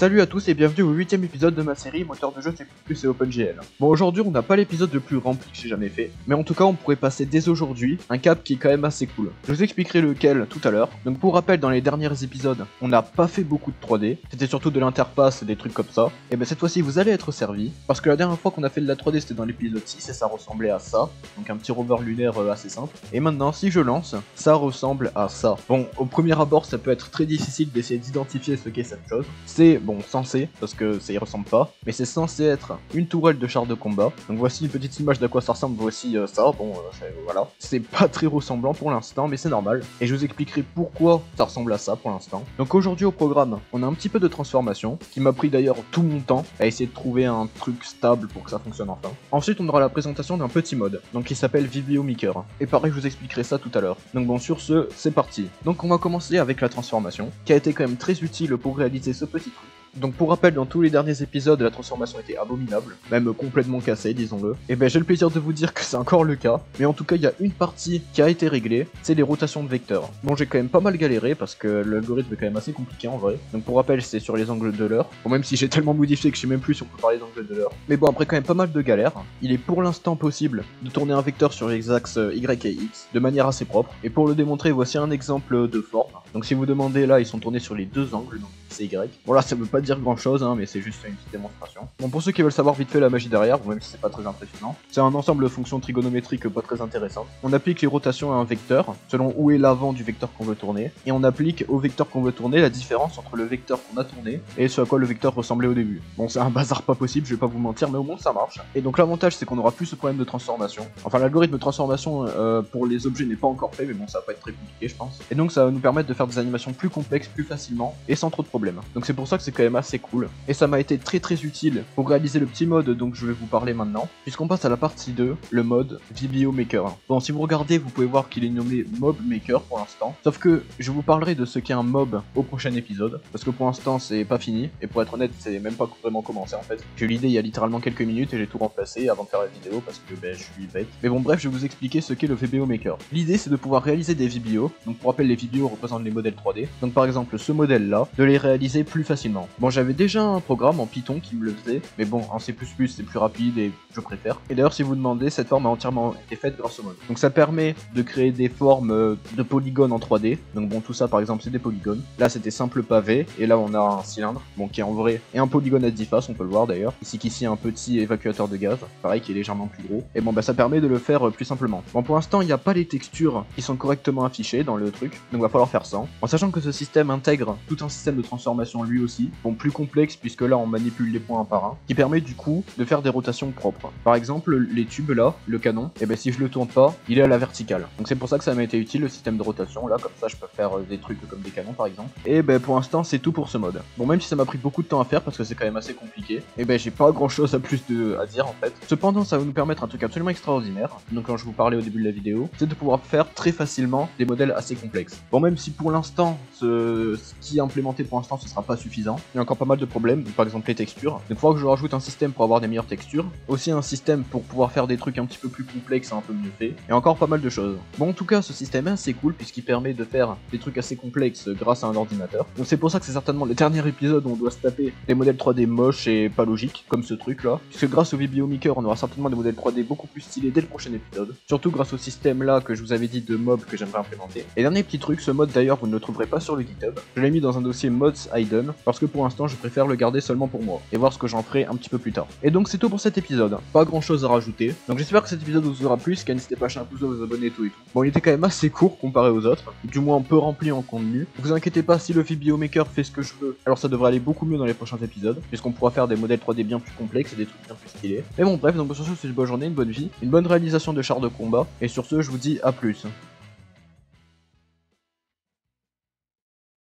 Salut à tous et bienvenue au 8ème épisode de ma série Moteur de jeu C++ et OpenGL. Bon, aujourd'hui on n'a pas l'épisode le plus rempli que j'ai jamais fait, mais en tout cas on pourrait passer dès aujourd'hui un cap qui est quand même assez cool. Je vous expliquerai lequel tout à l'heure. Donc pour rappel, dans les derniers épisodes, on n'a pas fait beaucoup de 3D, c'était surtout de l'interface et des trucs comme ça. Et ben cette fois-ci vous allez être servi, parce que la dernière fois qu'on a fait de la 3D c'était dans l'épisode 6 et ça ressemblait à ça, donc un petit rover lunaire assez simple. Et maintenant si je lance, ça ressemble à ça. Bon, au premier abord ça peut être très difficile d'essayer d'identifier ce qu'est cette chose. C'est bon, censé, parce que ça y ressemble pas, mais c'est censé être une tourelle de char de combat. Donc voici une petite image d'à quoi ça ressemble, voici ça, bon, voilà. C'est pas très ressemblant pour l'instant, mais c'est normal, et je vous expliquerai pourquoi ça ressemble à ça pour l'instant. Donc aujourd'hui au programme, on a un petit peu de transformation, qui m'a pris d'ailleurs tout mon temps à essayer de trouver un truc stable pour que ça fonctionne enfin. Ensuite on aura la présentation d'un petit mode, donc qui s'appelle VBO Maker, et pareil je vous expliquerai ça tout à l'heure. Donc bon, sur ce, c'est parti. Donc on va commencer avec la transformation, qui a été quand même très utile pour réaliser ce petit truc. Donc pour rappel, dans tous les derniers épisodes, la transformation était abominable, même complètement cassée, disons-le. Et ben j'ai le plaisir de vous dire que c'est encore le cas, mais en tout cas il y a une partie qui a été réglée, c'est les rotations de vecteurs. Bon, j'ai quand même pas mal galéré parce que l'algorithme est quand même assez compliqué en vrai. Donc pour rappel, c'est sur les angles de l'heure. Bon, même si j'ai tellement modifié que je sais même plus si on peut parler d'angles de l'heure. Mais bon, après quand même pas mal de galères, il est pour l'instant possible de tourner un vecteur sur les axes Y et X de manière assez propre. Et pour le démontrer, voici un exemple de forme. Donc si vous demandez là, ils sont tournés sur les deux angles, donc c'est Y. Bon là ça veut pas dire grand chose, hein, mais c'est juste une petite démonstration. Bon, pour ceux qui veulent savoir vite fait la magie derrière, bon, même si c'est pas très impressionnant, c'est un ensemble de fonctions trigonométriques pas très intéressantes. On applique les rotations à un vecteur, selon où est l'avant du vecteur qu'on veut tourner, et on applique au vecteur qu'on veut tourner la différence entre le vecteur qu'on a tourné et ce à quoi le vecteur ressemblait au début. Bon, c'est un bazar pas possible, je vais pas vous mentir, mais au moins ça marche. Et donc l'avantage c'est qu'on aura plus ce problème de transformation. Enfin, l'algorithme de transformation pour les objets n'est pas encore fait, mais bon, ça va pas être très compliqué je pense. Et donc ça va nous permettre de faire des animations plus complexes, plus facilement, et sans trop de problèmes. Donc c'est pour ça que c'est quand même assez cool. Et ça m'a été très utile pour réaliser le petit mode dont je vais vous parler maintenant, puisqu'on passe à la partie 2, le mode VBO Maker. Bon, si vous regardez, vous pouvez voir qu'il est nommé Mob Maker pour l'instant, sauf que je vous parlerai de ce qu'est un mob au prochain épisode, parce que pour l'instant c'est pas fini, et pour être honnête, c'est même pas vraiment commencé en fait. J'ai eu l'idée il y a littéralement quelques minutes et j'ai tout remplacé avant de faire la vidéo parce que je suis bête. Mais bon, bref, je vais vous expliquer ce qu'est le VBO Maker. L'idée c'est de pouvoir réaliser des VBO, donc pour rappel, les VBO représentent les modèles 3D, donc par exemple ce modèle là, de les réaliser plus facilement. Bon, j'avais déjà un programme en Python qui me le faisait, mais bon, en C++ c'est plus rapide et je préfère. Et d'ailleurs, si vous demandez, cette forme a entièrement été faite grâce au mode. Donc ça permet de créer des formes de polygones en 3D. Donc bon, tout ça par exemple c'est des polygones. Là c'était simple pavé, et là on a un cylindre, bon qui est en vrai, et un polygone à 10 faces, on peut le voir d'ailleurs. Ici un petit évacuateur de gaz, pareil qui est légèrement plus gros. Et bon bah ça permet de le faire plus simplement. Bon, pour l'instant il n'y a pas les textures qui sont correctement affichées dans le truc, donc va falloir faire ça. En sachant que ce système intègre tout un système de transformation lui aussi, bon plus complexe puisque là on manipule les points un par un, qui permet du coup de faire des rotations propres. Par exemple, les tubes là, le canon, et ben si je le tourne pas, il est à la verticale. Donc c'est pour ça que ça m'a été utile le système de rotation là, comme ça je peux faire des trucs comme des canons par exemple. Et ben pour l'instant c'est tout pour ce mode. Bon, même si ça m'a pris beaucoup de temps à faire parce que c'est quand même assez compliqué, et ben j'ai pas grand chose à plus à dire en fait. Cependant ça va nous permettre un truc absolument extraordinaire, donc quand je vous parlais au début de la vidéo, c'est de pouvoir faire très facilement des modèles assez complexes. Bon, même si pour l'instant ce qui est implémenté pour l'instant ce sera pas suffisant, il y a encore pas mal de problèmes, par exemple les textures. Donc il faudra que je rajoute un système pour avoir des meilleures textures, aussi un système pour pouvoir faire des trucs un petit peu plus complexes et un peu mieux faits, et encore pas mal de choses. Bon, en tout cas ce système est assez cool puisqu'il permet de faire des trucs assez complexes grâce à un ordinateur. Donc c'est pour ça que c'est certainement le dernier épisode où on doit se taper des modèles 3D moches et pas logiques, comme ce truc là, puisque grâce au VBO Maker on aura certainement des modèles 3D beaucoup plus stylés dès le prochain épisode, surtout grâce au système là que je vous avais dit de mob que j'aimerais implémenter. Et dernier petit truc, ce mode d'ailleurs vous ne le trouverez pas sur le GitHub, je l'ai mis dans un dossier mods hidden, parce que pour l'instant je préfère le garder seulement pour moi, et voir ce que j'en ferai un petit peu plus tard. Et donc c'est tout pour cet épisode, pas grand chose à rajouter, donc j'espère que cet épisode vous aura plu, n'hésitez pas à lâcher un pouce bleu, vous abonner et tout. Bon, il était quand même assez court comparé aux autres, du moins un peu rempli en contenu. Ne vous inquiétez pas, si le VBO Maker fait ce que je veux, alors ça devrait aller beaucoup mieux dans les prochains épisodes, puisqu'on pourra faire des modèles 3D bien plus complexes et des trucs bien plus stylés. Mais bon bref, donc sur ce c'est une bonne journée, une bonne vie, une bonne réalisation de chars de combat, et sur ce je vous dis à plus.